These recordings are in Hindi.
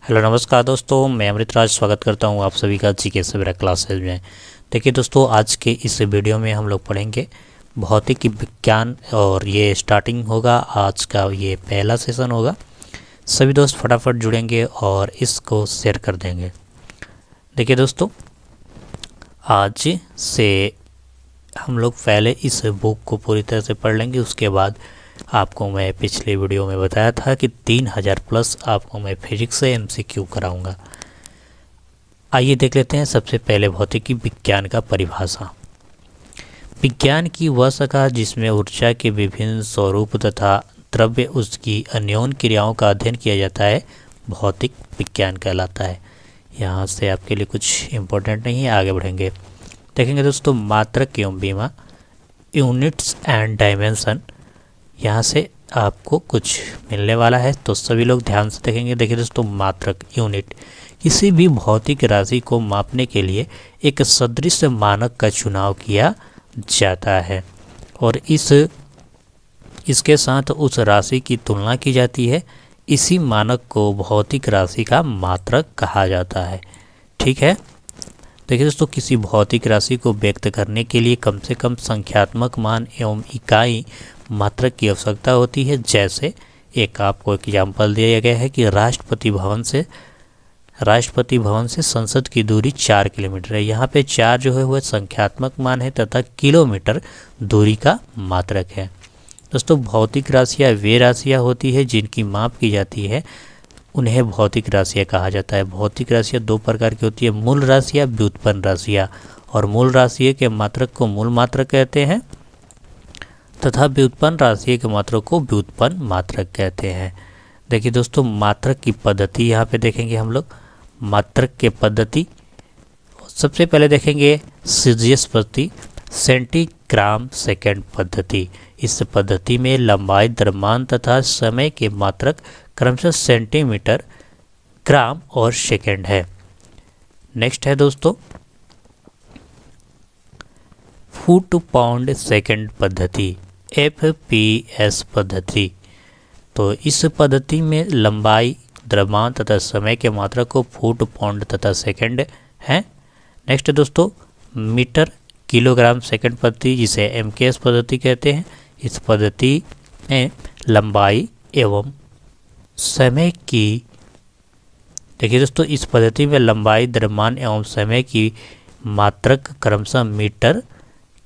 हेलो नमस्कार दोस्तों, मैं अमृतराज स्वागत करता हूं आप सभी का जीके सवेरा क्लासेज में। देखिए दोस्तों, आज के इस वीडियो में हम लोग पढ़ेंगे भौतिकी विज्ञान और ये स्टार्टिंग होगा। आज का ये पहला सेशन होगा। सभी दोस्त फटाफट जुड़ेंगे और इसको शेयर कर देंगे। देखिए दोस्तों, आज से हम लोग पहले इस बुक को पूरी तरह से पढ़ लेंगे। उसके बाद आपको मैं पिछले वीडियो में बताया था कि 3000 प्लस आपको मैं फिजिक्स से एमसीक्यू कराऊंगा। आइए देख लेते हैं सबसे पहले भौतिकी विज्ञान का परिभाषा। विज्ञान की वह शाखा जिसमें ऊर्जा के विभिन्न स्वरूप तथा द्रव्य उसकी अन्योन्य क्रियाओं का अध्ययन किया जाता है, भौतिक विज्ञान कहलाता है। यहाँ से आपके लिए कुछ इम्पोर्टेंट नहीं है, आगे बढ़ेंगे। देखेंगे दोस्तों, मात्रक एवं बीमा, यूनिट्स एंड डायमेंशन, यहाँ से आपको कुछ मिलने वाला है, तो सभी लोग ध्यान से देखेंगे। देखिए दोस्तों, मात्रक यूनिट किसी भी भौतिक राशि को मापने के लिए एक सदृश मानक का चुनाव किया जाता है और इसके साथ उस राशि की तुलना की जाती है। इसी मानक को भौतिक राशि का मात्रक कहा जाता है। ठीक है। देखिए दोस्तों, किसी भौतिक राशि को व्यक्त करने के लिए कम से कम संख्यात्मक मान एवं इकाई मात्रक की आवश्यकता होती है। जैसे एक आपको एग्जाम्पल दिया गया है कि राष्ट्रपति भवन से संसद की दूरी 4 किलोमीटर है। यहाँ पे 4 जो है वह संख्यात्मक मान है तथा किलोमीटर दूरी का मात्रक है। दोस्तों, भौतिक राशियाँ वे राशियाँ होती है जिनकी माप की जाती है, उन्हें भौतिक राशियाँ कहा जाता है। भौतिक राशियाँ 2 प्रकार की होती है, मूल राशियाँ, व्युत्पन्न राशियाँ। और मूल राशियों के मात्रक को मूल मात्रक कहते हैं तथा व्युत्पन्न राशि के मात्रक को व्युत्पन्न मात्रक कहते हैं। देखिए दोस्तों, मात्रक की पद्धति यहाँ पे देखेंगे हम लोग। मात्रक के पद्धति सबसे पहले देखेंगे सीजीएस पद्धति, सेंटीग्राम सेकंड पद्धति। इस पद्धति में लंबाई, द्रव्यमान तथा समय के मात्रक क्रमशः सेंटीमीटर, ग्राम और सेकंड है। नेक्स्ट है दोस्तों फुट पाउंड सेकंड पद्धति, एफपीएस पद्धति। तो इस पद्धति में लंबाई, द्रव्यमान तथा समय के मात्रक को फुट, पाउंड तथा सेकंड है। नेक्स्ट दोस्तों मीटर, किलोग्राम सेकंड पद्धति, जिसे एमकेएस पद्धति कहते हैं। इस पद्धति में लंबाई एवं समय की देखिए दोस्तों, इस पद्धति में लंबाई, द्रव्यमान एवं समय की मात्रक क्रमशः मीटर,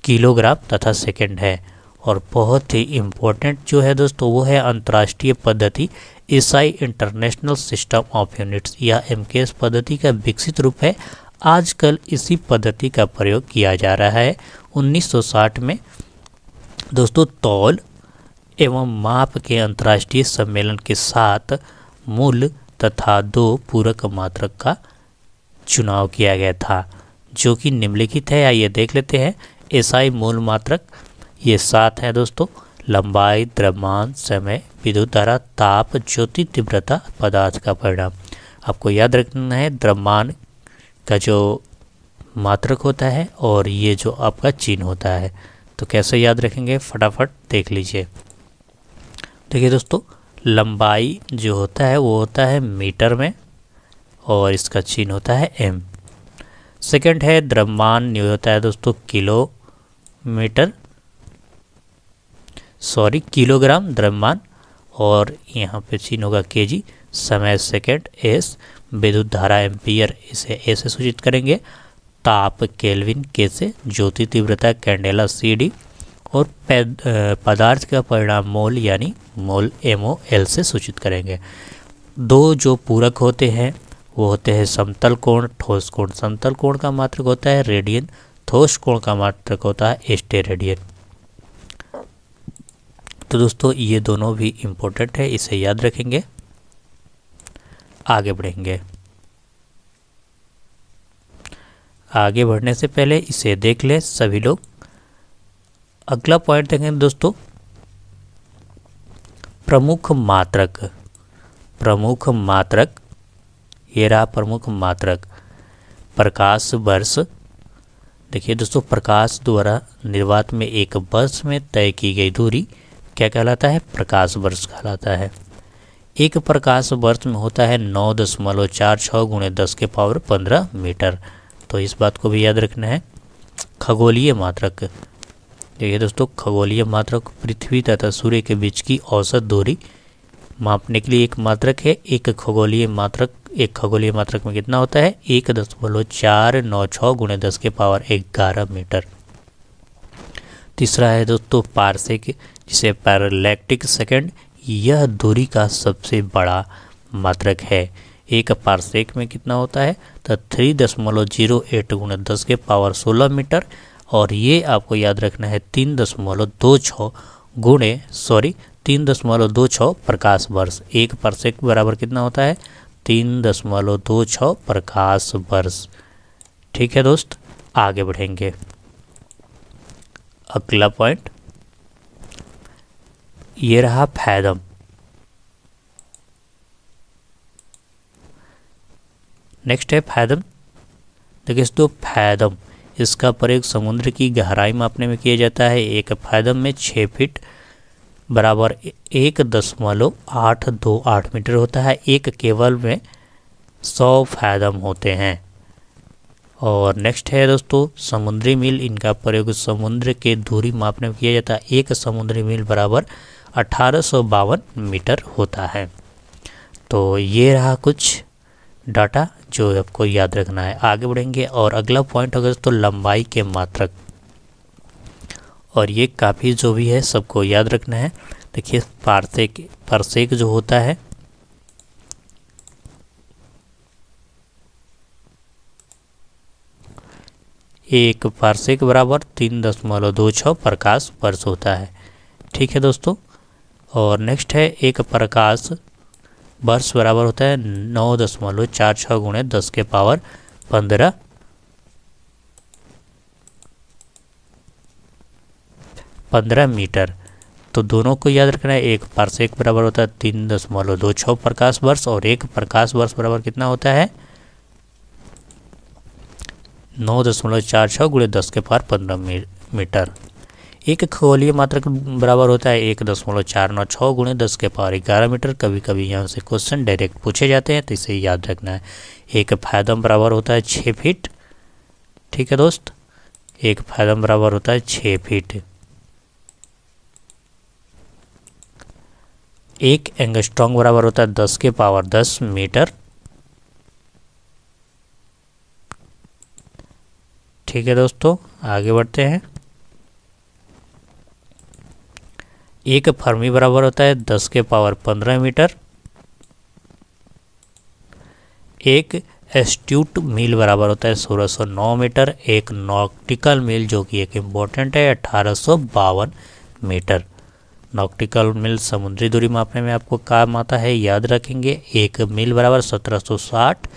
किलोग्राम तथा सेकंड है। और बहुत ही इम्पोर्टेंट जो है दोस्तों वो है अंतर्राष्ट्रीय पद्धति, SI international system of units. यह एमकेएस पद्धति का विकसित रूप है। आजकल इसी पद्धति का प्रयोग किया जा रहा है। 1960 में दोस्तों तौल एवं माप के अंतर्राष्ट्रीय सम्मेलन के साथ मूल तथा 2 पूरक मात्रक का चुनाव किया गया था, जो कि निम्नलिखित है। आइए देख लेते हैं। एसआई मूल मात्रक ये 7 है दोस्तों, लंबाई, द्रव्यमान, समय, विद्युत धारा, ताप, ज्योति तीव्रता, पदार्थ का परिणाम। आपको याद रखना है द्रव्यमान का जो मात्रक होता है और ये जो आपका चिन्ह होता है। तो कैसे याद रखेंगे, फटाफट देख लीजिए। देखिए दोस्तों, लंबाई जो होता है वो होता है मीटर में और इसका चिन्ह होता है एम। सेकंड है द्रव्यमान, ये होता है दोस्तों किलोग्राम द्रव्यमान और यहाँ पे चिन्ह होगा केजी। समय सेकंड एस, विद्युत धारा एम्पियर, इसे ए से सूचित करेंगे। ताप केल्विन के से, ज्योति तीव्रता कैंडेला सीडी और पदार्थ का परिणाम मोल यानी मोल एमओ एल से सूचित करेंगे। 2 जो पूरक होते हैं वो होते हैं समतल कोण, ठोस कोण। समतल कोण का मात्रक होता है रेडियन, ठोस कोण का मात्रक होता है स्टेरेडियन। तो दोस्तों ये दोनों भी इम्पोर्टेंट है, इसे याद रखेंगे। आगे बढ़ेंगे। आगे बढ़ने से पहले इसे देख ले सभी लोग। अगला पॉइंट देखेंगे दोस्तों, प्रमुख मात्रक। प्रमुख मात्रक, ये रहा प्रमुख मात्रक। प्रकाश वर्ष। देखिए दोस्तों, प्रकाश द्वारा निर्वात में एक वर्ष में तय की गई दूरी क्या कहलाता है, प्रकाश वर्ष कहलाता है। एक प्रकाश वर्ष में होता है 9.46 गुणे 10 के पावर 15 मीटर। तो इस बात को भी याद रखना है। खगोलीय मात्रक, देखिए दोस्तों, खगोलीय मात्रक पृथ्वी तथा सूर्य के बीच की औसत दूरी मापने के लिए एक मात्रक है। एक खगोलीय मात्रक में कितना होता है? 1.496 गुणे 10 के पावर 11 मीटर। तीसरा है दोस्तों पारसेक, जिसे पैरालैक्टिक सेकंड। यह दूरी का सबसे बड़ा मात्रक है। एक पारसेक में कितना होता है? तो 3.08 गुणे 10 के पावर 16 मीटर। और ये आपको याद रखना है 3.26 प्रकाश वर्ष। एक पारसेक बराबर कितना होता है? 3.26 प्रकाश वर्ष। ठीक है दोस्त, आगे बढ़ेंगे। अगला पॉइंट ये रहा फैदम। नेक्स्ट है फैदम। देखिए दोस्तों, फैदम, इसका प्रयोग समुद्र की गहराई मापने में किया जाता है। एक फैदम में 6 फीट बराबर 1.828 मीटर होता है। एक केबल में 100 फैदम होते हैं। और नेक्स्ट है दोस्तों समुद्री मील। इनका प्रयोग समुद्र के दूरी मापने में किया जाता है। एक समुद्री मील बराबर 1852 मीटर होता है। तो ये रहा कुछ डाटा जो आपको याद रखना है। आगे बढ़ेंगे और अगला पॉइंट होगा दोस्तों लंबाई के मात्रक। और ये काफ़ी जो भी है सबको याद रखना है। देखिए पारसेक जो होता है, एक पारसेक बराबर 3.26 प्रकाश वर्ष होता है। ठीक है दोस्तों। और नेक्स्ट है एक प्रकाश वर्ष बराबर होता है 9.46 गुणे 10 के पावर 15 मीटर। तो दोनों को याद रखना है। एक पारसेक बराबर होता है 3.26 प्रकाश वर्ष और एक प्रकाश वर्ष बराबर कितना होता है? 9.46 गुणे 10 के पावर 15 मीटर। एक खगोलीय मात्रक बराबर होता है 1.496 गुणे 10 के पावर 11 मीटर। कभी कभी यहाँ से क्वेश्चन डायरेक्ट पूछे जाते हैं, तो इसे याद रखना है। एक फैदम बराबर होता है 6 फीट। ठीक है दोस्त, एक फैदम बराबर होता है 6 फीट। एक एंगस्ट्रॉम बराबर होता है 10 के पावर 10 मीटर। ठीक है दोस्तों, आगे बढ़ते हैं। एक फर्मी बराबर होता है 10 के पावर 15 मीटर। एक एस्ट्यूट मील बराबर होता है 1609 मीटर। एक नॉक्टिकल मील जो कि एक इम्पोर्टेंट है 1852 मीटर। नॉक्टिकल मील समुद्री दूरी मापने में आपको काम आता है, याद रखेंगे। एक मील बराबर 1760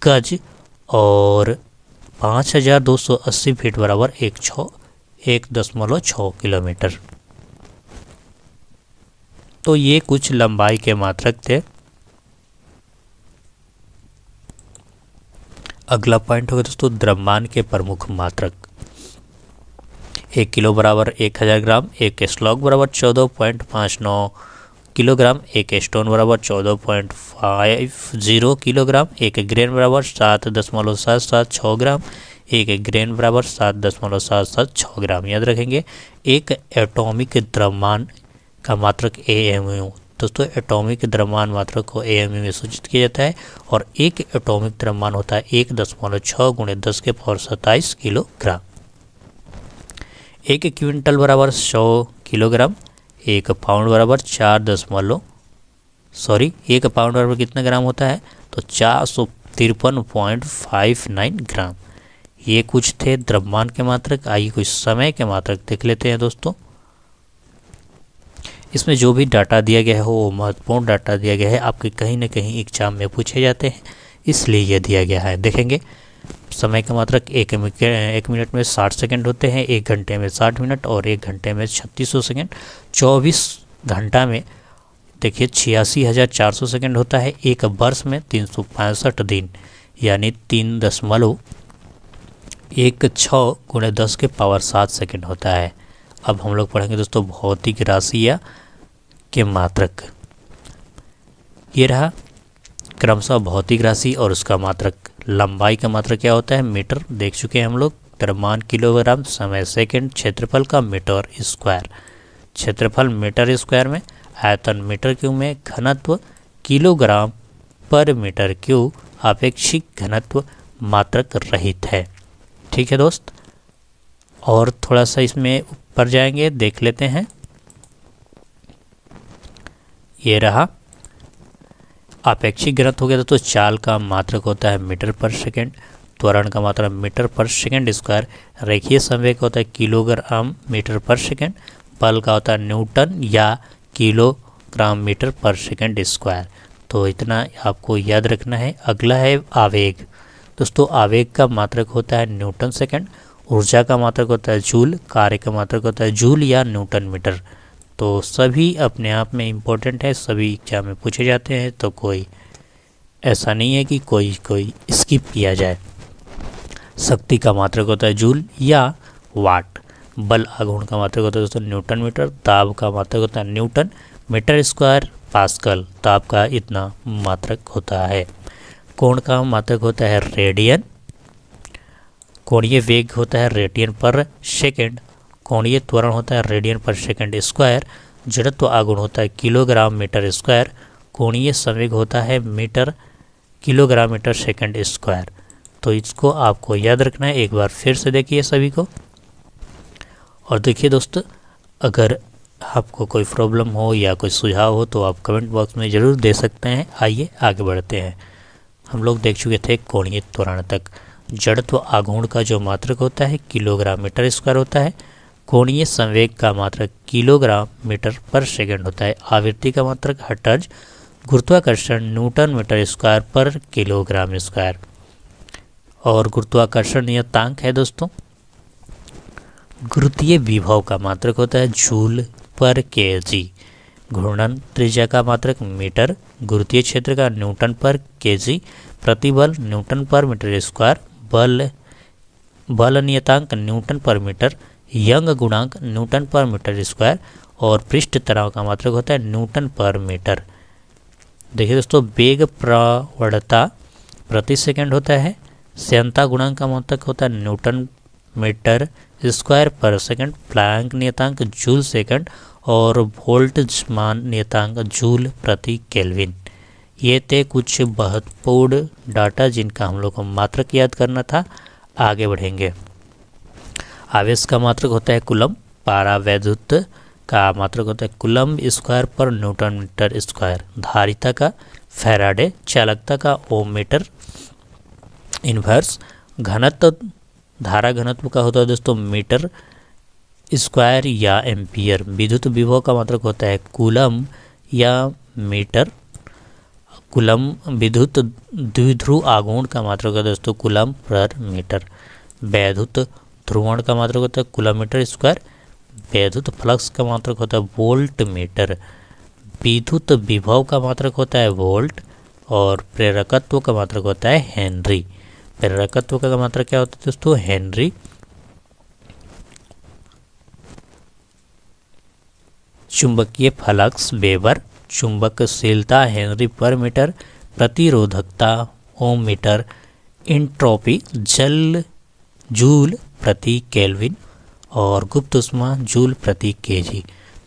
गज और 5280 फीट बराबर 1.6 किलोमीटर। तो ये कुछ लंबाई के मात्रक थे। अगला पॉइंट होगा दोस्तों द्रव्यमान के प्रमुख मात्रक। 1 किलो बराबर 1000 ग्राम। एक स्लॉग बराबर 14.59 किलोग्राम। एक स्टोन बराबर 14.50 किलोग्राम। एक ग्रेन बराबर 7.776 ग्राम। एक ग्रेन बराबर 7.776 ग्राम। याद रखेंगे। एक एटॉमिक द्रव्यमान का मात्रक AMU। दोस्तों एटॉमिक द्रव्यमान मात्रक को AMU में सूचित किया जाता है। और एक एटॉमिक द्रव्यमान होता है 1.6 गुणे 10 के पावर 27 किलोग्राम। एक क्विंटल बराबर 100 किलोग्राम। एक पाउंड बराबर एक पाउंड बराबर कितना ग्राम होता है? तो 453.59 ग्राम। ये कुछ थे द्रव्यमान के मात्रक। आइए कुछ समय के मात्रक देख लेते हैं दोस्तों। इसमें जो भी डाटा दिया गया है वो महत्वपूर्ण डाटा दिया गया है, आपके कहीं ना कहीं एग्जाम में पूछे जाते हैं, इसलिए यह दिया गया है। देखेंगे समय का मात्रक 1 मिनट में 60 सेकंड होते हैं। 1 घंटे में 60 मिनट और 1 घंटे में 3600 सेकंड। 24 घंटा में देखिए 86,400 सेकंड होता है। एक वर्ष में 365 दिन यानी 3.16 गुणे 10 के पावर 7 सेकंड होता है। अब हम लोग पढ़ेंगे दोस्तों भौतिक राशियाँ के मात्रक। ये रहा क्रमशः भौतिक राशि और उसका मात्रक। लंबाई का मात्रक क्या होता है? मीटर, देख चुके हैं हम लोग। द्रव्यमान किलोग्राम, समय सेकंड, क्षेत्रफल का मीटर स्क्वायर, क्षेत्रफल मीटर स्क्वायर में, आयतन मीटर क्यूब में, घनत्व किलोग्राम पर मीटर क्यूब, आपेक्षिक घनत्व मात्रक रहित है। ठीक है दोस्त, और थोड़ा सा इसमें ऊपर जाएंगे, देख लेते हैं। ये रहा आपेक्षिक घनत्व हो गया तो चाल का मात्रक होता है मीटर पर सेकंड, त्वरण का मात्रक मीटर पर सेकंड स्क्वायर, रेखीय संवेग होता है किलोग्राम मीटर पर सेकंड, बल का होता है न्यूटन या किलोग्राम मीटर पर सेकंड स्क्वायर। तो इतना आपको याद रखना है। अगला है आवेग। दोस्तों आवेग का मात्रक होता है न्यूटन सेकंड, ऊर्जा का मात्रक होता है जूल, कार्य का मात्रक होता है जूल या न्यूटन मीटर। तो सभी अपने आप में इम्पोर्टेंट है, सभी एग्जाम में पूछे जाते हैं, तो कोई ऐसा नहीं है कि कोई स्किप किया जाए। शक्ति का मात्रक होता है जूल या वाट, बल आघूर्ण का मात्रक होता है दोस्तों न्यूटन मीटर, दाब का मात्रक होता है न्यूटन मीटर स्क्वायर पास्कल, दाब का इतना मात्रक होता है। कोण का मात्रक होता है रेडियन, कोणीय वेग होता है रेडियन पर सेकंड, कोणीय त्वरण होता है रेडियन पर सेकंड स्क्वायर, जड़त्व आघूर्ण होता है किलोग्राम मीटर स्क्वायर, कोणीय संवेग होता है metre kilogram metre second square. तो इसको आपको याद रखना है। एक बार फिर से देखिए सभी को, और देखिए दोस्तों अगर आपको कोई प्रॉब्लम हो या कोई सुझाव हो तो आप कमेंट बॉक्स में ज़रूर दे सकते हैं। आइए आगे बढ़ते हैं। हम लोग देख चुके थे कोणीय त्वरण तक। जड़त्व आघूर्ण का जो मात्रक होता है किलोग्राम मीटर स्क्वायर होता है, कोणीय संवेग का मात्रक किलोग्राम मीटर पर सेकंड होता है, आवृत्ति का मात्रक हर्ट्ज, गुरुत्वाकर्षण न्यूटन मीटर स्क्वायर पर किलोग्राम स्क्वायर, और गुरुत्वाकर्षण नियतांक है दोस्तों। गुरुत्वीय विभव का मात्रक होता है जूल पर केजी, घूर्णन त्रिज्या का मात्रक मीटर, गुरुत्वीय क्षेत्र का न्यूटन पर केजी, प्रतिबल न्यूटन पर मीटर स्क्वायर, बल नियतांक न्यूटन पर मीटर, यंग गुणांक न्यूटन पर मीटर स्क्वायर, और पृष्ठ तनाव का मात्रक होता है न्यूटन पर मीटर। देखिए दोस्तों वेग प्रवणता प्रति सेकंड होता है, श्यानता गुणांक का मात्रक होता है न्यूटन मीटर स्क्वायर पर सेकंड, प्लैंक नियतांक जूल सेकंड, और वोल्टजमान नियतांक जूल प्रति केल्विन। ये थे कुछ महत्वपूर्ण डाटा जिनका हम लोग को मात्रक याद करना था। आगे बढ़ेंगे। आवेश का मात्रक होता है कूलम, पारावैद्युत का मात्रक होता है कूलम स्क्वायर पर न्यूटन मीटर स्क्वायर, धारिता का फैराडे, चालकता का ओम मीटर इनवर्स, घनत्व धारा घनत्व का होता है दोस्तों मीटर स्क्वायर या एम्पियर, विद्युत विभव का मात्रक होता है कूलम या मीटर, कूलम विद्युत द्विध्रुव आघूर्ण का मात्रक है दोस्तों कूलम पर मीटर, वैद्युत ध्रुवण का मात्रक होता है किलोमीटर स्क्वायर, वैद्युत फ्लक्स का मात्रक होता है वोल्ट मीटर, विद्युत विभव का मात्रक होता है वोल्ट, और प्रेरकत्व का मात्रक होता है हेनरी। प्रेरकत्व का मात्रक क्या होता है दोस्तों? हेनरी। चुंबकीय फ्लक्स वेबर, चुंबकशीलता हेनरी पर मीटर, प्रतिरोधकता ओम मीटर, एंट्रोपी जूल प्रति केल्विन, और गुप्त ऊष्मा जूल प्रति केजी।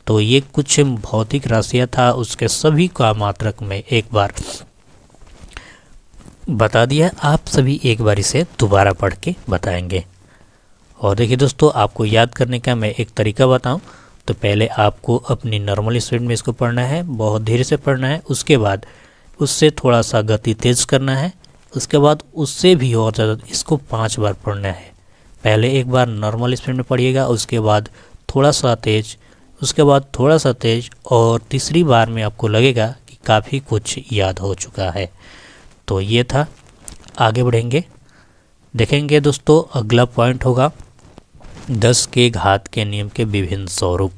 तो ये कुछ भौतिक राशियाँ था, उसके सभी का मात्रक में एक बार बता दिया। आप सभी एक बार इसे दोबारा पढ़ के बताएंगे। और देखिए दोस्तों आपको याद करने का मैं एक तरीका बताऊं, तो पहले आपको अपनी नॉर्मल स्पीड में इसको पढ़ना है, बहुत धीरे से पढ़ना है, उसके बाद उससे थोड़ा सा गति तेज करना है, उसके बाद उससे भी और ज़्यादा इसको 5 बार पढ़ना है। पहले एक बार नॉर्मल स्पीड में पढ़िएगा, उसके बाद थोड़ा सा तेज, उसके बाद थोड़ा सा तेज, और तीसरी बार में आपको लगेगा कि काफ़ी कुछ याद हो चुका है। तो ये था। आगे बढ़ेंगे, देखेंगे दोस्तों अगला पॉइंट होगा 10 के घात के नियम के विभिन्न स्वरूप।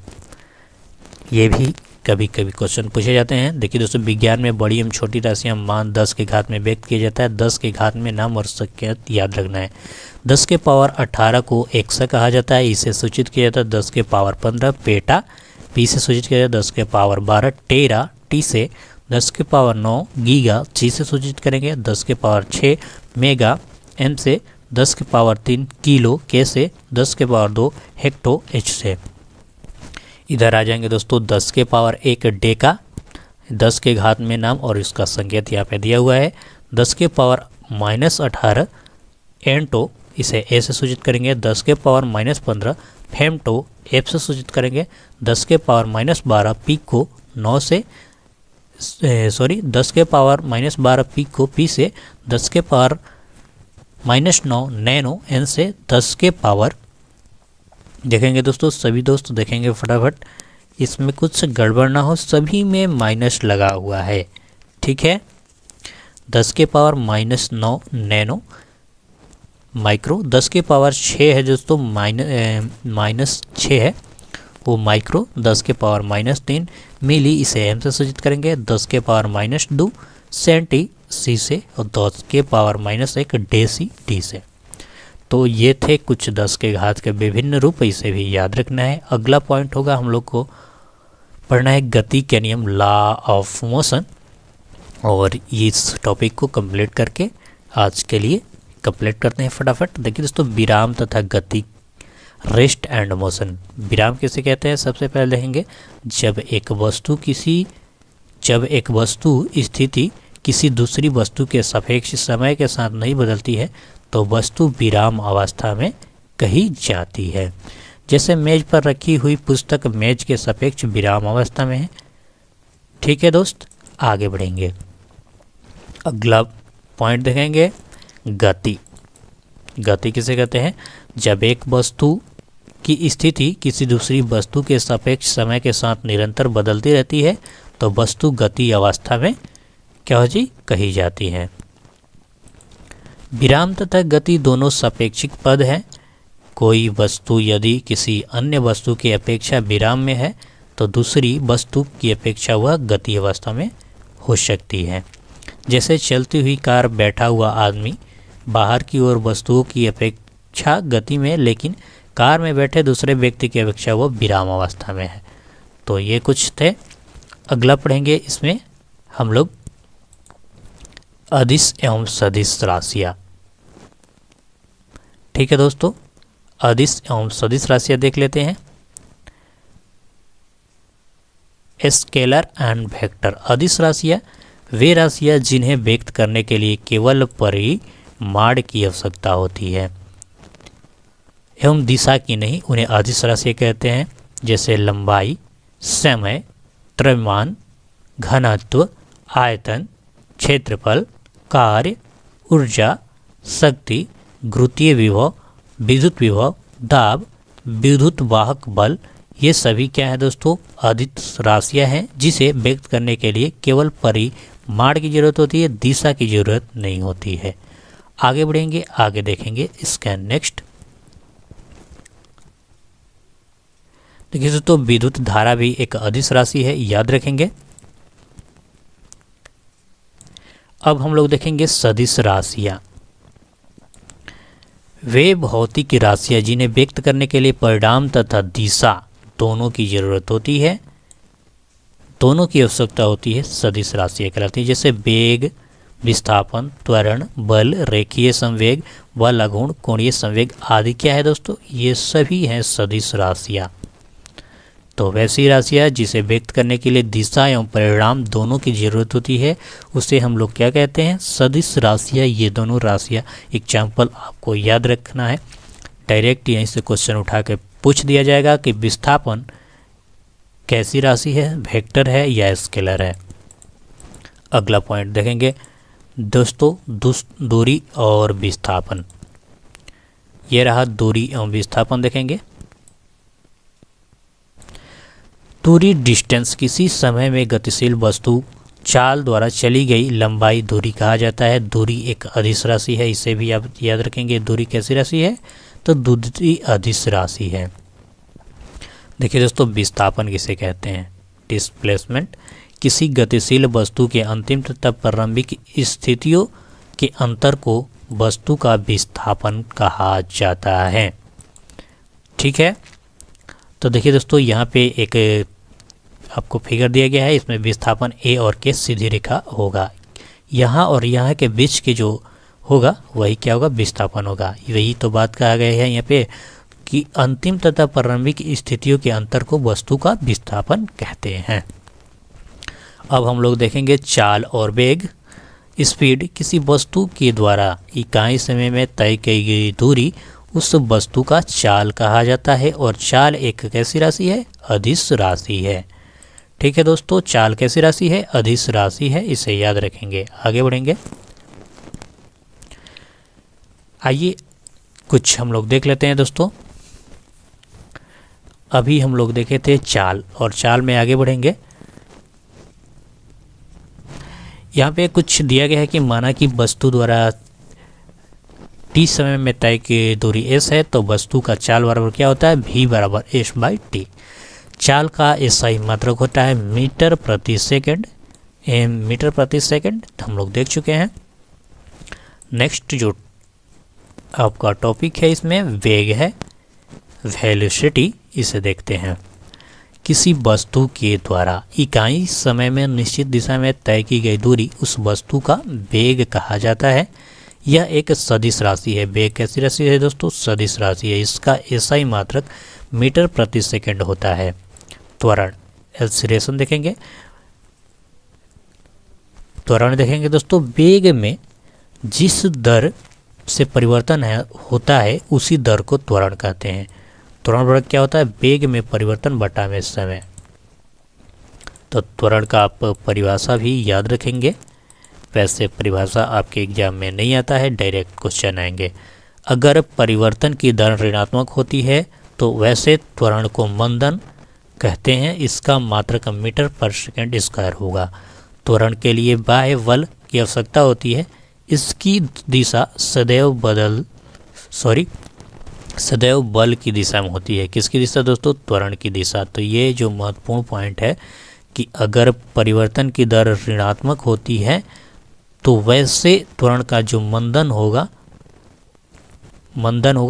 ये भी कभी कभी क्वेश्चन पूछे जाते हैं। देखिए दोस्तों विज्ञान में बड़ी एवं छोटी राशियां मान 10 के घात में व्यक्त किया जाता है। 10 के घात में नाम और संख्या याद रखना है। 10 के पावर 18 को एक्सा कहा जाता है, इसे सूचित किया जाता है 10 के पावर 15 पेटा, पी से सूचित किया जाता है 10 के पावर 12 टेरा, टी से 10 के पावर 9 गीगा जी से सूचित करेंगे, 10 के पावर 6 मेगा एम से, 10 के पावर 3 किलो के से, 10 के पावर 2 हेक्टो एच से। इधर आ जाएंगे दोस्तों 10 के पावर 1 डेका, 10 के घात में नाम और इसका संकेत यहाँ पे दिया हुआ है। 10 के पावर -18 एंटो, इसे ए से सूचित करेंगे। 10 के पावर -15 फेमटो एफ से सूचित करेंगे। 10 के पावर -12 पिको 9 से 10 के पावर -12 पिको पी से, 10 के पावर -9 नैनो एन से, 10 के पावर देखेंगे दोस्तों, सभी दोस्त देखेंगे फटाफट, इसमें कुछ गड़बड़ ना हो, सभी में माइनस लगा हुआ है, ठीक है। 10 के पावर -9 नैनो माइक्रो, 10 के पावर 6 है दोस्तों, -6 है वो माइक्रो, 10 के पावर -3 मिली, इसे एम से सूचित करेंगे। 10 के पावर -2 सेंटी सी से, और 10 के पावर -1 डेसी डी से। तो ये थे कुछ 10 के घात के विभिन्न रूप, इसे भी याद रखना है। अगला पॉइंट होगा हम लोग को पढ़ना है गति के नियम, लॉ ऑफ मोशन, और इस टॉपिक को कंप्लीट करके आज के लिए कंप्लीट करते हैं फटाफट। देखिए दोस्तों, विराम तथा गति, रेस्ट एंड मोशन। विराम किसे कहते हैं, सबसे पहले देखेंगे, जब एक वस्तु स्थिति किसी दूसरी वस्तु के सापेक्ष समय के साथ नहीं बदलती है तो वस्तु विराम अवस्था में कही जाती है। जैसे मेज पर रखी हुई पुस्तक मेज के सापेक्ष विराम अवस्था में है, ठीक है दोस्त। आगे बढ़ेंगे, अगला पॉइंट देखेंगे गति। गति किसे कहते हैं, जब एक वस्तु की स्थिति किसी दूसरी वस्तु के सापेक्ष समय के साथ निरंतर बदलती रहती है तो वस्तु गति अवस्था में क्या हो जी, कही जाती है। विराम तथा गति दोनों सापेक्षिक पद हैं। कोई वस्तु यदि किसी अन्य वस्तु की अपेक्षा विराम में है तो दूसरी वस्तु की अपेक्षा वह गति अवस्था में हो सकती है। जैसे चलती हुई कार, बैठा हुआ आदमी बाहर की ओर वस्तुओं की अपेक्षा गति में, लेकिन कार में बैठे दूसरे व्यक्ति की अपेक्षा वो विराम अवस्था में है। तो ये कुछ थे। अगला पढ़ेंगे, इसमें हम लोग अदिश एवं सदिश राशियाँ, ठीक है दोस्तों। अदिश एवं सदिश राशियाँ देख लेते हैं। Scalar and vector. अदिश राशियाँ वे राशियाँ जिन्हें व्यक्त करने के लिए केवल परिमाण की आवश्यकता होती है एवं दिशा की नहीं, उन्हें अदिश राशियाँ कहते हैं। जैसे लंबाई, समय, द्रव्यमान, घनत्व, आयतन, क्षेत्रफल, कार्य, ऊर्जा, शक्ति, गुरुत्वीय विभव, विद्युत विभव, दाब, विद्युत वाहक बल, ये सभी क्या है दोस्तों, अदिश राशियाँ हैं जिसे व्यक्त करने के लिए केवल परिमाण की जरूरत होती है, दिशा की जरूरत नहीं होती है। आगे बढ़ेंगे, आगे देखेंगे इसका नेक्स्ट। देखिए दोस्तों, विद्युत धारा भी एक अदिश राशि है, याद रखेंगे। अब हम लोग देखेंगे सदिश राशियाँ। वे भौतिक राशियाँ जिन्हें व्यक्त करने के लिए परिमाण तथा दिशा दोनों की जरूरत होती है, दोनों की आवश्यकता होती है, सदिश राशियाँ कहलाती है। जैसे वेग, विस्थापन, त्वरण, बल, रेखीय संवेग, बल आघूर्ण, कोणीय संवेग आदि क्या है दोस्तों, ये सभी हैं सदिश राशियाँ। तो वैसी राशियाँ जिसे व्यक्त करने के लिए दिशा एवं परिमाण दोनों की जरूरत होती है, उसे हम लोग क्या कहते हैं, सदिश राशियाँ। ये दोनों राशियाँ, एग्जाम्पल आपको याद रखना है, डायरेक्ट यहीं से क्वेश्चन उठा के पूछ दिया जाएगा कि विस्थापन कैसी राशि है, वेक्टर है या स्केलर है। अगला पॉइंट देखेंगे दोस्तों, दूरी और विस्थापन। ये रहा दूरी एवं विस्थापन देखेंगे। दूरी, डिस्टेंस, किसी समय में गतिशील वस्तु चाल द्वारा चली गई लंबाई दूरी कहा जाता है। दूरी एक अदिश राशि है, इसे भी आप याद रखेंगे। दूरी कैसी राशि है, तो दूरी अदिश राशि है। देखिए दोस्तों, विस्थापन किसे कहते हैं, डिस्प्लेसमेंट, किसी गतिशील वस्तु के अंतिम तथा प्रारंभिक स्थितियों के अंतर को वस्तु का विस्थापन कहा जाता है, ठीक है। तो देखिए दोस्तों, यहाँ पे एक आपको फिगर दिया गया है, इसमें विस्थापन ए और के सीधी रेखा होगा। यहाँ और यहाँ के बीच के जो होगा वही क्या होगा, विस्थापन होगा। यही तो बात कहा गया है यहाँ पे कि अंतिम तथा प्रारंभिक स्थितियों के अंतर को वस्तु का विस्थापन कहते हैं। अब हम लोग देखेंगे चाल और वेग। स्पीड किसी वस्तु के द्वारा इकाई समय में तय की गई दूरी उस वस्तु का चाल कहा जाता है, और चाल एक कैसी राशि है, अदिश राशि है। ठीक है दोस्तों, चाल कैसी राशि है, अदिश राशि है, इसे याद रखेंगे। आगे बढ़ेंगे, आइए कुछ हम लोग देख लेते हैं दोस्तों। अभी हम लोग देखे थे चाल, और चाल में आगे बढ़ेंगे। यहाँ पे कुछ दिया गया है कि माना कि वस्तु द्वारा टी समय में तय की दूरी एस है, तो वस्तु का चाल बराबर क्या होता है, v बराबर एस बाई टी। चाल का SI मात्रक होता है मीटर प्रति सेकंड, मीटर प्रति सेकंड हम लोग देख चुके हैं। नेक्स्ट जो आपका टॉपिक है इसमें वेग है, वेलोसिटी, इसे देखते हैं। किसी वस्तु के द्वारा इकाई समय में निश्चित दिशा में तय की गई दूरी उस वस्तु का वेग कहा जाता है। यह एक सदिश राशि है। वेग कैसी राशि है दोस्तों, सदिश राशि है। इसका SI मात्रक मीटर प्रति सेकंड होता है। त्वरण, एक्सीलरेशन देखेंगे, त्वरण देखेंगे दोस्तों। वेग में जिस दर से परिवर्तन होता है उसी दर को त्वरण कहते हैं। त्वरण बराबर क्या होता है, वेग में परिवर्तन बटा में समय। तो त्वरण का आप परिभाषा भी याद रखेंगे। वैसे परिभाषा आपके एग्जाम में नहीं आता है, डायरेक्ट क्वेश्चन आएंगे। अगर परिवर्तन की दर ऋणात्मक होती है तो वैसे त्वरण को मंदन कहते हैं। इसका मात्रक मीटर पर सेकंड स्क्वायर होगा। त्वरण के लिए बाह्य बल की आवश्यकता होती है। इसकी दिशा सदैव बल की दिशा में होती है। किसकी दिशा दोस्तों, त्वरण की दिशा। तो ये जो महत्वपूर्ण पॉइंट है कि अगर परिवर्तन की दर ऋणात्मक होती है तो वैसे त्वरण का जो मंदन होगा,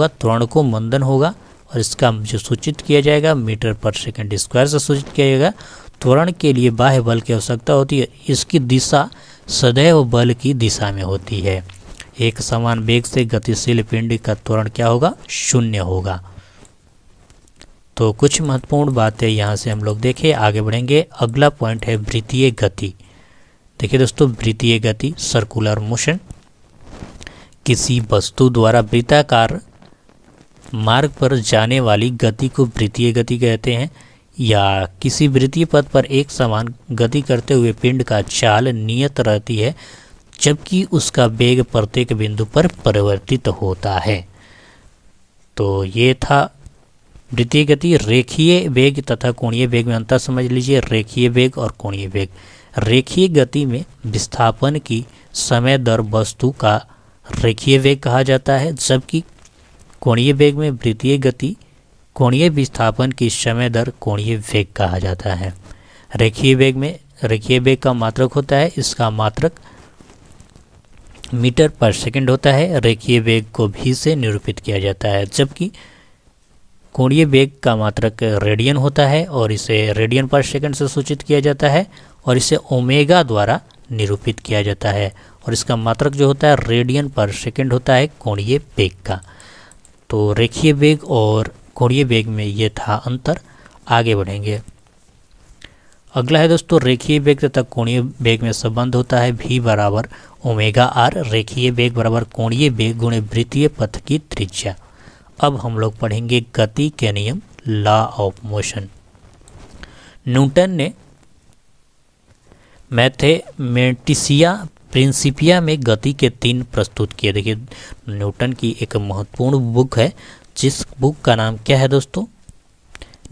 त्वरण को मंदन होगा, और इसका जो सूचित किया जाएगा मीटर पर सेकंड स्क्वायर से सूचित किया जाएगा। त्वरण के लिए बाह्य बल की आवश्यकता होती है। इसकी दिशा सदैव बल की दिशा में होती है। एक समान वेग से गतिशील पिंड का त्वरण क्या होगा, शून्य होगा। तो कुछ महत्वपूर्ण बातें यहाँ से हम लोग देखें, आगे बढ़ेंगे। अगला पॉइंट है वृत्तीय गति। देखिए दोस्तों, वृत्तीय गति, सर्कुलर मोशन। किसी वस्तु द्वारा वृत्ताकार मार्ग पर जाने वाली गति को वृत्तीय गति कहते हैं। या किसी वृत्तीय पथ पर एक समान गति करते हुए पिंड का चाल नियत रहती है, जबकि उसका वेग प्रत्येक बिंदु पर परिवर्तित होता है। तो ये था वृत्तीय गति। रेखीय वेग तथा कोणीय वेग में अंतर समझ लीजिए। रेखीय वेग और कोणीय वेग। रेखीय गति में विस्थापन की समय दर वस्तु का रेखीय वेग कहा जाता है, जबकि कोणीय वेग में वृत्तीय गति कोणीय विस्थापन की समय दर कोणीय वेग कहा जाता है। रेखीय वेग में रेखीय वेग का मात्रक होता है, इसका मात्रक मीटर पर सेकंड होता है। रेखीय वेग को भी से निरूपित किया जाता है, जबकि कोणीय वेग का मात्रक रेडियन होता है और इसे रेडियन पर सेकंड से सूचित किया जाता है, और इसे ओमेगा द्वारा निरूपित किया जाता है, और इसका मात्रक जो होता है रेडियन पर सेकंड होता है कोणीय वेग का। तो रेखीय वेग और कोणीय वेग में ये था अंतर। आगे बढ़ेंगे। अगला है दोस्तों रेखीय वेग तथा कोणीय वेग में संबंध होता है v बराबर ओमेगा आर। रेखीय वेग बराबर कोणीय वेग गुणे वृत्तीय पथ की त्रिज्या। अब हम लोग पढ़ेंगे गति के नियम, लॉ ऑफ मोशन। न्यूटन ने मैथमेटिसिया प्रिंसिपिया में गति के 3 प्रस्तुत किए। देखिए न्यूटन की एक महत्वपूर्ण बुक है, जिस बुक का नाम क्या है दोस्तों,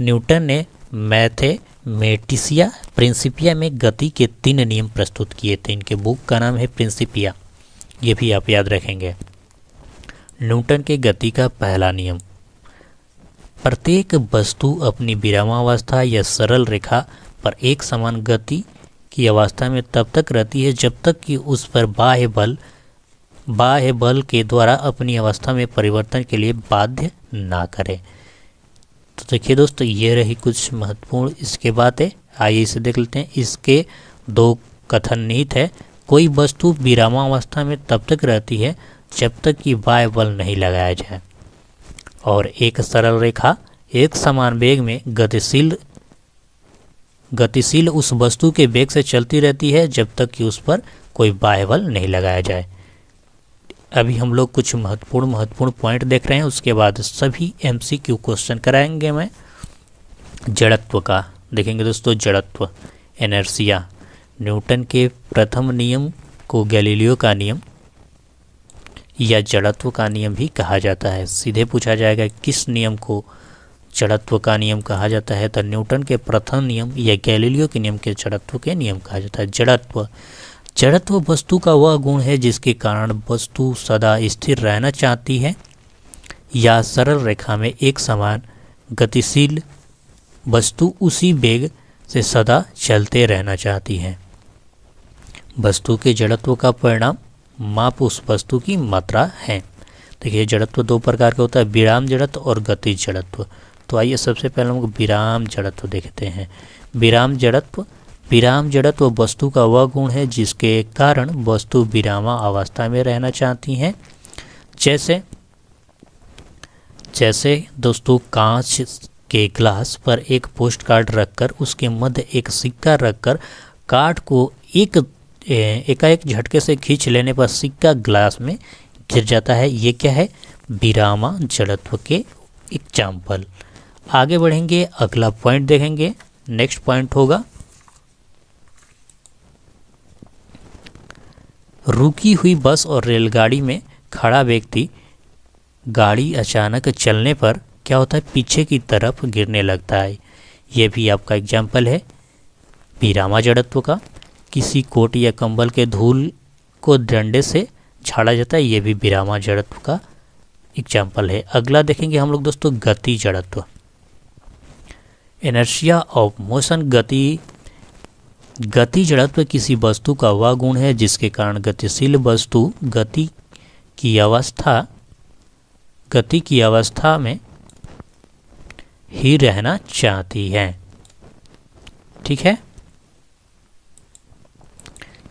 न्यूटन ने मैथमेटिसिया प्रिंसिपिया में गति के 3 नियम प्रस्तुत किए थे। इनके बुक का नाम है प्रिंसिपिया, ये भी आप याद रखेंगे। न्यूटन के गति का पहला नियम, प्रत्येक वस्तु अपनी विरामावस्था या सरल रेखा पर एक समान गति की अवस्था में तब तक रहती है जब तक कि उस पर बाह्य बल के द्वारा अपनी अवस्था में परिवर्तन के लिए बाध्य ना करे। तो देखिए दोस्तों, ये रही कुछ महत्वपूर्ण इसके बातें। आइए इसे देख लेते हैं। इसके दो कथन निहित है। कोई वस्तु विरामावस्था में तब तक रहती है जब तक कि बाह्य बल नहीं लगाया जाए, और एक सरल रेखा एक समान वेग में गतिशील उस वस्तु के वेग से चलती रहती है जब तक कि उस पर कोई बाह्य बल नहीं लगाया जाए। अभी हम लोग कुछ महत्वपूर्ण पॉइंट देख रहे हैं, उसके बाद सभी MCQ क्वेश्चन कराएंगे। मैं जड़त्व का देखेंगे दोस्तों। जड़त्व, इनर्शिया, न्यूटन के प्रथम नियम को गैलीलियो का नियम या जड़त्व का नियम भी कहा जाता है। सीधे पूछा जाएगा किस नियम को जड़त्व का नियम कहा जाता है, तो न्यूटन के प्रथम नियम या गैलीलियो के नियम के जड़त्व के नियम कहा जाता है। जड़त्व वस्तु का वह गुण है जिसके कारण वस्तु सदा स्थिर रहना चाहती है या सरल रेखा में एक समान गतिशील वस्तु उसी वेग से सदा चलते रहना चाहती है। वस्तु के जड़त्व का परिणाम माप उस वस्तु की मात्रा है। देखिए जड़त्व दो प्रकार का होता है, विराम जड़त्व और गतिज जड़त्व। तो आइए सबसे पहले हम विराम जड़त्व देखते हैं। विराम जड़त्व वस्तु का वह गुण है जिसके कारण वस्तु विरामा अवस्था में रहना चाहती हैं। जैसे दोस्तों कांच के ग्लास पर एक पोस्ट कार्ड रखकर उसके मध्य एक सिक्का रखकर कार्ड को एकाएक झटके से खींच लेने पर सिक्का ग्लास में गिर जाता है। ये क्या है? विरामा जड़त्व के एग्जाम्पल। आगे बढ़ेंगे, अगला पॉइंट देखेंगे। नेक्स्ट पॉइंट होगा रुकी हुई बस और रेलगाड़ी में खड़ा व्यक्ति गाड़ी अचानक चलने पर क्या होता है? पीछे की तरफ गिरने लगता है। यह भी आपका एग्जाम्पल है विरामा जड़त्व का। किसी कोट या कंबल के धूल को डंडे से झाड़ा जाता है, यह भी विरामा जड़त्व का एग्जाम्पल है। अगला देखेंगे हम लोग दोस्तों गति जड़त्व, इनर्शिया ऑफ मोशन। गति जड़त्व किसी वस्तु का वह गुण है जिसके कारण गतिशील वस्तु गति की अवस्था में ही रहना चाहती है। ठीक है,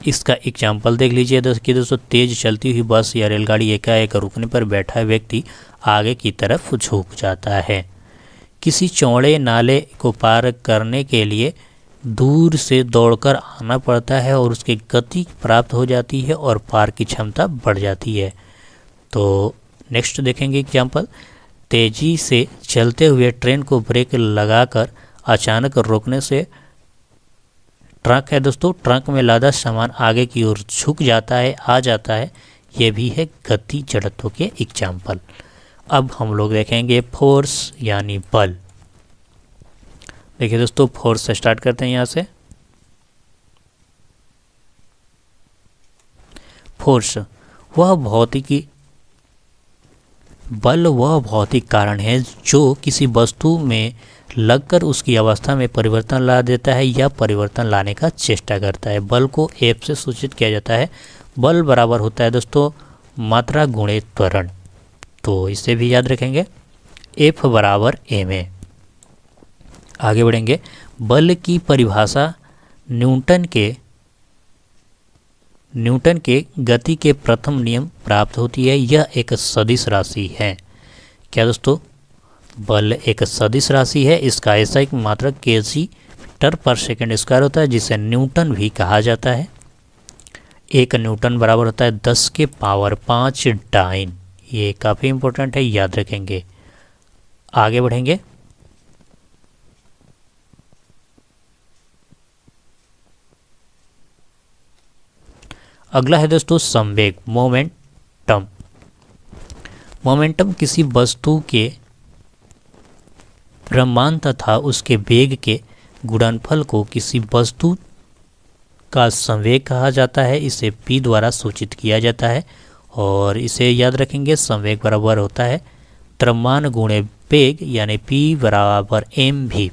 इसका एग्जाम्पल देख लीजिए दोस्तों। तेज चलती हुई बस या रेलगाड़ी एकाएक रुकने पर बैठा व्यक्ति आगे की तरफ झुक जाता है। किसी चौड़े नाले को पार करने के लिए दूर से दौड़कर आना पड़ता है और उसकी गति प्राप्त हो जाती है और पार की क्षमता बढ़ जाती है। तो नेक्स्ट देखेंगे एग्जाम्पल, तेजी से चलते हुए ट्रेन को ब्रेक लगाकर अचानक रोकने से ट्रक है दोस्तों, ट्रक में लादा सामान आगे की ओर झुक जाता है, आ जाता है। यह भी है गति जड़त्व के एग्जाम्पल। अब हम लोग देखेंगे फोर्स यानी बल। देखिए दोस्तों, फोर्स से स्टार्ट करते हैं यहाँ से। फोर्स बल वह भौतिक कारण है जो किसी वस्तु में लगकर उसकी अवस्था में परिवर्तन ला देता है या परिवर्तन लाने का चेष्टा करता है। बल को F से सूचित किया जाता है। बल बराबर होता है दोस्तों मात्रा गुणे त्वरण। तो इसे भी याद रखेंगे, F बराबर ma। आगे बढ़ेंगे, बल की परिभाषा न्यूटन के गति के प्रथम नियम प्राप्त होती है। यह एक सदिश राशि है। क्या दोस्तों? बल एक सदिश राशि है। इसका ऐसा एक मात्रक kg/s² होता है जिसे न्यूटन भी कहा जाता है। 1 न्यूटन बराबर होता है 10⁵ डाइन। ये काफ़ी इंपॉर्टेंट है, याद रखेंगे। आगे बढ़ेंगे, अगला है दोस्तों संवेग, मोमेंटम। मोमेंटम किसी वस्तु के द्रव्यमान तथा उसके वेग के गुणनफल को किसी वस्तु का संवेग कहा जाता है। इसे P द्वारा सूचित किया जाता है और इसे याद रखेंगे, संवेग बराबर होता है द्रव्यमान गुणे वेग यानी P बराबर mv।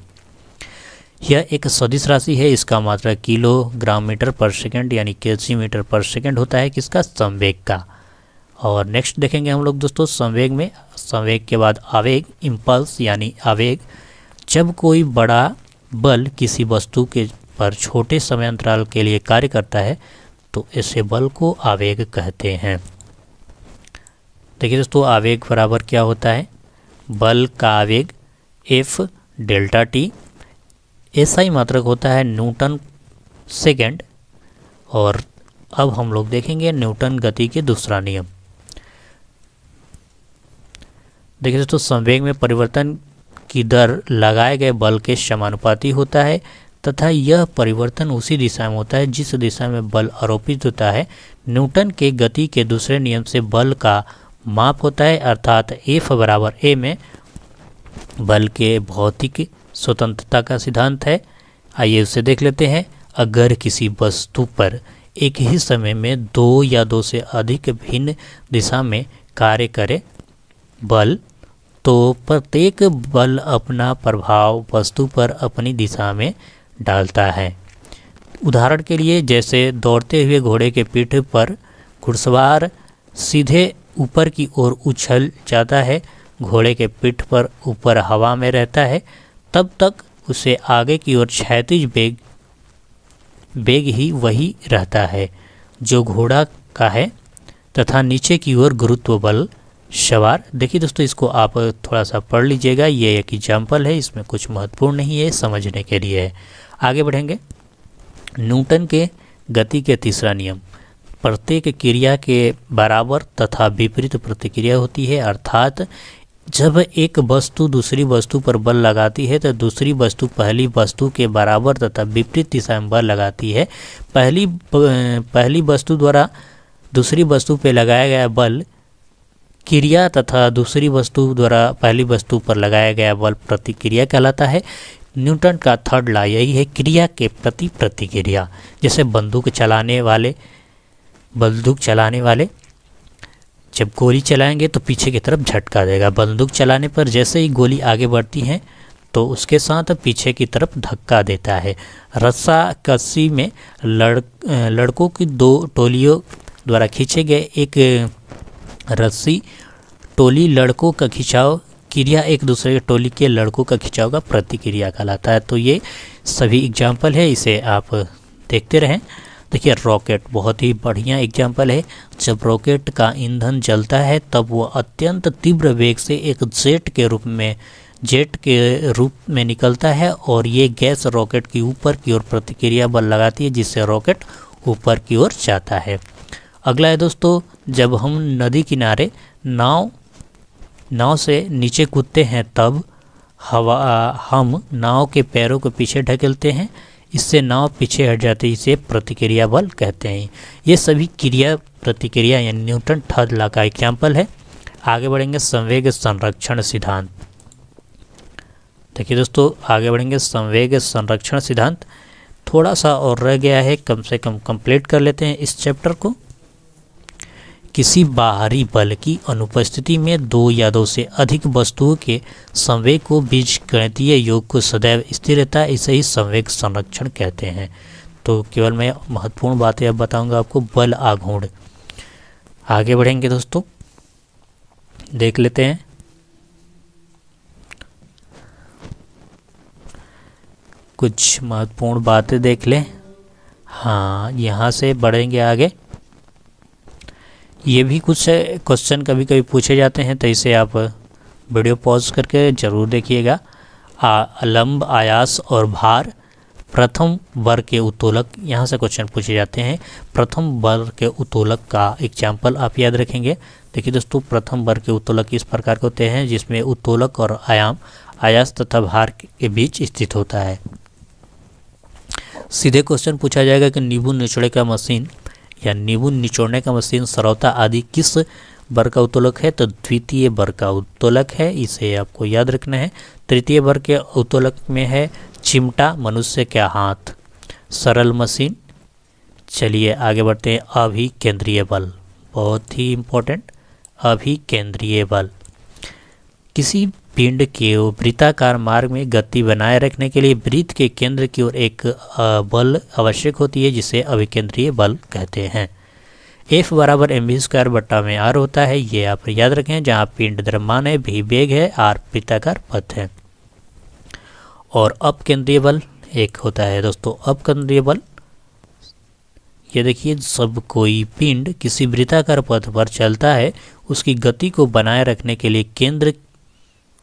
यह एक सदिश राशि है। इसका मात्रा किलोग्राम/मीटर/सेकंड यानी kg/मीटर/सेकंड होता है किसका? संवेग का। और नेक्स्ट देखेंगे हम लोग दोस्तों संवेग में, संवेग के बाद आवेग, इम्पल्स यानी आवेग। जब कोई बड़ा बल किसी वस्तु के पर छोटे समय अंतराल के लिए कार्य करता है तो ऐसे बल को आवेग कहते हैं। देखिए दोस्तों, आवेग बराबर क्या होता है, बल का आवेग F डेल्टा टी, SI मात्रक होता है न्यूटन सेकेंड। और अब हम लोग देखेंगे न्यूटन गति के दूसरा नियम। देखिए दोस्तों, संवेग में परिवर्तन की दर लगाए गए बल के समानुपाती होता है तथा यह परिवर्तन उसी दिशा में होता है जिस दिशा में बल आरोपित होता है। न्यूटन के गति के दूसरे नियम से बल का माप होता है, अर्थात F बराबर A में बल के भौतिक स्वतंत्रता का सिद्धांत है। आइए उसे देख लेते हैं। अगर किसी वस्तु पर एक ही समय में दो या दो से अधिक भिन्न दिशा में कार्य करे बल, तो प्रत्येक बल अपना प्रभाव वस्तु पर अपनी दिशा में डालता है। उदाहरण के लिए, जैसे दौड़ते हुए घोड़े के पीठ पर घुड़सवार सीधे ऊपर की ओर उछल जाता है, घोड़े के पीठ पर ऊपर हवा में रहता है, तब तक उसे आगे की ओर क्षैतिज वेग ही वही रहता है जो घोड़ा का है तथा नीचे की ओर गुरुत्व बल सवार। देखिए दोस्तों, इसको आप थोड़ा सा पढ़ लीजिएगा, ये एक एग्जाम्पल है, इसमें कुछ महत्वपूर्ण नहीं है, समझने के लिए है। आगे बढ़ेंगे। न्यूटन के गति के तीसरा नियम, प्रत्येक क्रिया के बराबर तथा विपरीत प्रतिक्रिया होती है, अर्थात जब एक वस्तु दूसरी वस्तु पर बल लगाती है तो दूसरी वस्तु पहली वस्तु के बराबर तथा विपरीत दिशा में बल लगाती है। पहली वस्तु द्वारा दूसरी वस्तु पर लगाया गया बल क्रिया तथा दूसरी वस्तु द्वारा पहली वस्तु पर लगाया गया बल प्रतिक्रिया कहलाता है। न्यूटन का थर्ड लॉ यही है, क्रिया के प्रति प्रतिक्रिया। जैसे बंदूक चलाने वाले जब गोली चलाएंगे तो पीछे की तरफ झटका देगा। बंदूक चलाने पर जैसे ही गोली आगे बढ़ती है तो उसके साथ पीछे की तरफ धक्का देता है। रस्सा कस्सी में लड़कों की दो टोलियों द्वारा खींचे गए एक रस्सी टोली लड़कों का खिंचाव क्रिया एक दूसरे के टोली के लड़कों का खिंचाव का प्रतिक्रिया कहलाता है। तो ये सभी एग्जाम्पल है, इसे आप देखते रहें। देखिए, रॉकेट बहुत ही बढ़िया एग्जाम्पल है। जब रॉकेट का ईंधन जलता है तब वो अत्यंत तीव्र वेग से एक जेट के रूप में निकलता है और ये गैस रॉकेट की ऊपर की ओर प्रतिक्रिया बल लगाती है जिससे रॉकेट ऊपर की ओर जाता है। अगला है दोस्तों, जब हम नदी किनारे नाव से नीचे कूदते हैं तब हम नाव के पैरों को पीछे ढकेलते हैं, इससे नाव पीछे हट जाती है, इसे प्रतिक्रिया बल कहते हैं। ये सभी क्रिया प्रतिक्रिया यानी न्यूटन थर्ड लॉ का एग्जाम्पल है। आगे बढ़ेंगे संवेग संरक्षण सिद्धांत। देखिए दोस्तों, आगे बढ़ेंगे संवेग संरक्षण सिद्धांत। थोड़ा सा और रह गया है, कम से कम कंप्लीट कर लेते हैं इस चैप्टर को। किसी बाहरी बल की अनुपस्थिति में दो या दो से अधिक वस्तुओं के संवेग को बीजगणितीय योग को सदैव स्थिर रहता है, इसे ही संवेग संरक्षण कहते हैं। तो केवल मैं महत्वपूर्ण बातें अब बताऊंगा आपको। बल आघूर्ण। आगे बढ़ेंगे दोस्तों, देख लेते हैं। कुछ महत्वपूर्ण बातें देख लें। हाँ, यहाँ से बढ़ेंगे आगे। ये भी कुछ क्वेश्चन कभी कभी पूछे जाते हैं, तो इसे आप वीडियो पॉज करके ज़रूर देखिएगा। लंब, आयास और भार, प्रथम वर्ग के उत्तोलक, यहाँ से क्वेश्चन पूछे जाते हैं। प्रथम वर्ग के उत्तोलक का एग्जाम्पल आप याद रखेंगे। देखिए दोस्तों, प्रथम वर्ग के उत्तोलक इस प्रकार के होते हैं जिसमें उत्तोलक और आयाम आयास तथा भार के बीच स्थित होता है। सीधे क्वेश्चन पूछा जाएगा कि नींबू निचोड़ने का मशीन या नींबू निचोड़ने का मशीन, सरौता आदि किस वर्ग का उत्तोलक है? तो द्वितीय वर्ग का उत्तोलक है, इसे आपको याद रखना है। तृतीय वर्ग के उत्तोलक में है चिमटा, मनुष्य का हाथ, सरल मशीन। चलिए आगे बढ़ते हैं। अभिकेंद्रीय बल, बहुत ही इम्पोर्टेंट। अभिकेंद्रीय बल किसी पिंड के वृत्ताकार मार्ग में गति बनाए रखने के लिए वृत्त के केंद्र की ओर एक बल आवश्यक होती है जिसे अभिकेंद्रीय बल कहते हैं। F बराबर mv² बट्टा में r होता है, ये आप याद रखें। जहाँ पिंड द्रव्यमान है, v वेग है, r वृत्ताकार पथ है। और अपकेंद्रीय बल एक होता है दोस्तों अपकेंद्रीय बल। ये देखिए, जब कोई पिंड किसी वृत्ताकार पथ पर चलता है, उसकी गति को बनाए रखने के लिए केंद्र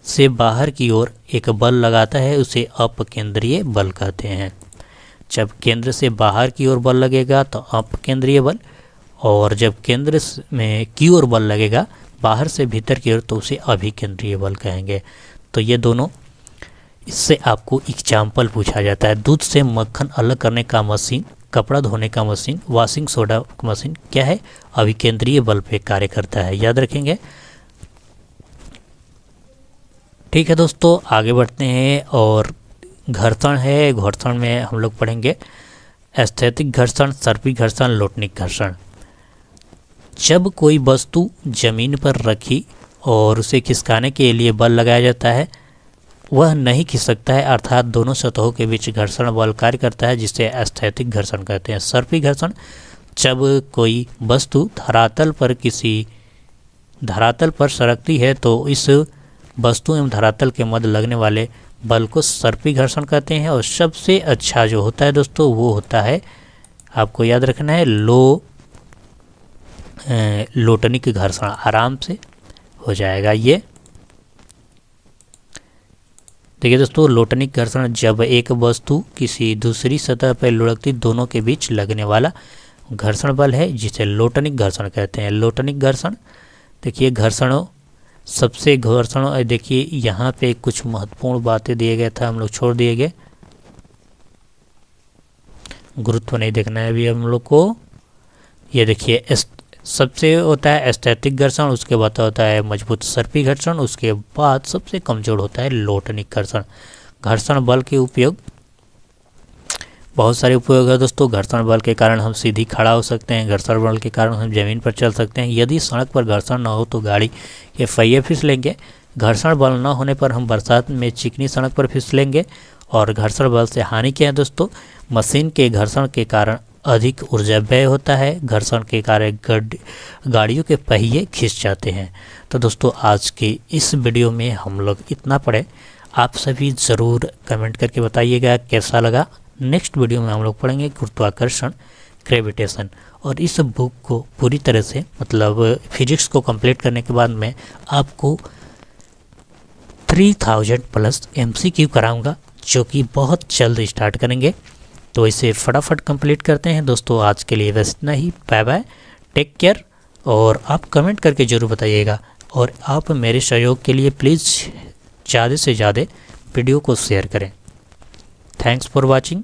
से बाहर की ओर एक बल लगाता है, उसे अपकेंद्रीय बल कहते हैं। जब केंद्र से बाहर की ओर बल लगेगा तो अपकेंद्रीय बल, और जब केंद्र में की ओर बल लगेगा बाहर से भीतर की ओर तो उसे अभिकेंद्रीय बल कहेंगे। तो ये दोनों, इससे आपको एग्जाम्पल पूछा जाता है। दूध से मक्खन अलग करने का मशीन, कपड़ा धोने का मशीन, वॉशिंग सोडा मशीन क्या है, अभिकेंद्रीय बल पे कार्य करता है, याद रखेंगे। ठीक है दोस्तों, आगे बढ़ते हैं। और घर्षण है, घर्षण में हम लोग पढ़ेंगे स्थैतिक घर्षण, सर्पी घर्षण, लोटनिक घर्षण। जब कोई वस्तु जमीन पर रखी और उसे खिसकाने के लिए बल लगाया जाता है, वह नहीं खिसकता है, अर्थात दोनों सतहों के बीच घर्षण बल कार्य करता है, जिसे स्थैतिक घर्षण कहते हैं। सर्पी घर्षण, जब कोई वस्तु धरातल पर सरकती है तो इस वस्तु एवं धरातल के मध्य लगने वाले बल को सर्पी घर्षण कहते हैं। और सबसे अच्छा जो होता है दोस्तों वो होता है, आपको याद रखना है, लोटनिक घर्षण। आराम से हो जाएगा ये। देखिए दोस्तों, लोटनिक घर्षण, जब एक वस्तु किसी दूसरी सतह पर लुढ़कती, दोनों के बीच लगने वाला घर्षण बल है, जिसे लोटनिक घर्षण कहते हैं। लोटनिक घर्षण, देखिए घर्षणों, देखिए यहाँ पे कुछ महत्वपूर्ण बातें दिए गए था, हम लोग छोड़ दिए गए, गुरुत्व नहीं देखना है अभी हम लोग को। ये देखिए, सबसे होता है स्थैतिक घर्षण, उसके बाद होता है मजबूत सर्पी घर्षण, उसके बाद सबसे कमजोर होता है लोटनिक घर्षण। घर्षण बल के उपयोग, बहुत सारे उपयोग है दोस्तों। घर्षण बल के कारण हम सीधी खड़ा हो सकते हैं, घर्षण बल के कारण हम जमीन पर चल सकते हैं। यदि सड़क पर घर्षण न हो तो गाड़ी के पहिए फिसलेंगे। घर्षण बल न होने पर हम बरसात में चिकनी सड़क पर फिसलेंगे। और घर्षण बल से हानि क्या है दोस्तों, मशीन के घर्षण के कारण अधिक ऊर्जा व्यय होता है, घर्षण के कारण गाड़ियों के पहिए खिंच जाते हैं। तो दोस्तों, आज के इस वीडियो में हम लोग इतना पढ़े। आप सभी ज़रूर कमेंट करके बताइएगा कैसा लगा। नेक्स्ट वीडियो में हम लोग पढ़ेंगे गुरुत्वाकर्षण, ग्रेविटेशन। और इस बुक को पूरी तरह से, मतलब फिजिक्स को कंप्लीट करने के बाद मैं आपको 3000+ MCQ कराऊंगा, जो कि बहुत जल्द स्टार्ट करेंगे। तो इसे फटाफट कंप्लीट करते हैं दोस्तों। आज के लिए बस इतना ही। Bye bye, take care. और आप कमेंट करके ज़रूर बताइएगा। और आप मेरे सहयोग के लिए प्लीज़ ज़्यादा से ज़्यादा वीडियो को शेयर करें। Thanks for watching.